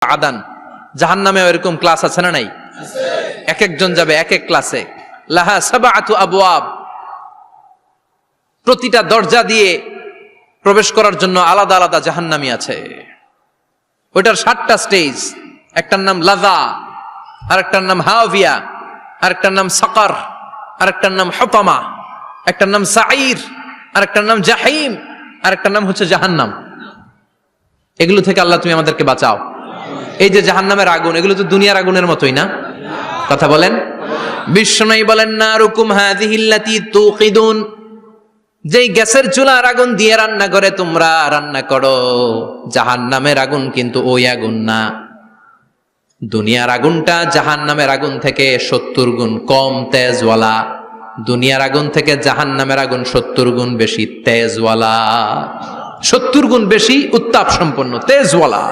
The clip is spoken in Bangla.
আদান, জাহান্নামে এরকম ক্লাস আছে না নাই? এক একজন যাবে এক এক ক্লাসে। লাহা সাবআতু আবওয়াব, প্রতিটা দরজা দিয়ে প্রবেশ করার জন্য আলাদা আলাদা জাহান্নামী আছে। ওইটার 7টা স্টেজ। একটার নাম লাযা, আরেকটার নাম হাওয়িয়া, আরেকটার নাম সাকার, আরেকটার নাম হুতামা, একটার নাম সাঈর, আরেকটার নাম জাহিম, আরেকটার নাম হচ্ছে জাহান্নাম। এগুলো থেকে আল্লাহ তুমি আমাদেরকে বাঁচাও। এই যে জাহান্নামের আগুন, এগুলো তো দুনিয়ার আগুনের মতোই না? কথা বলেন। বিশ্বনবী বলেন, নারুকুম হাযিহিল্লাতী তুকিদুন, যেই গ্যাসের চুলার আগুন দিয়ে রান্না করে তোমরা রান্না করো, জাহান্নামের আগুন কিন্তু ওই আগুন না। দুনিয়ার আগুনটা জাহান্নামের আগুন থেকে 70 গুণ কম তেজওয়ালা। দুনিয়ার আগুন থেকে জাহান্নামের আগুন 70 গুণ বেশি তেজওয়ালা, 70 গুণ বেশি উত্তাপ সম্পন্ন তেজওয়ালা।